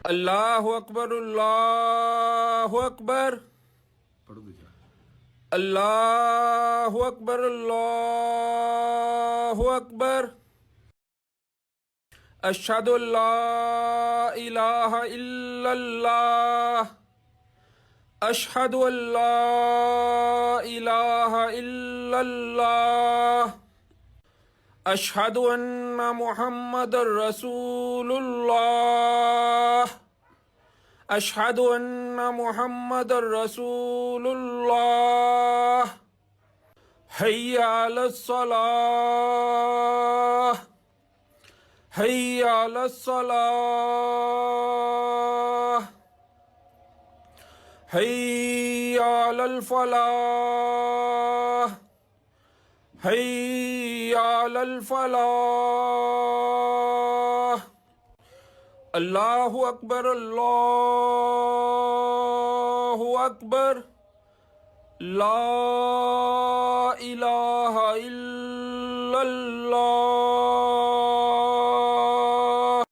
اللہ اکبر اللہ اکبر پڑھ دو جا اللہ اکبر اللہ اکبر اشہد ان لا الہ الا اللہ اشہد ان لا الہ الا اللہ اشہد ان محمد رسول اللہ اشہد ان محمد رسول اللہ حی علی الصلاۃ حی علی الصلاۃ حی علی الفلاح حی علی الفلاح اللہ اکبر اللہ اکبر لا الہ الا اللہ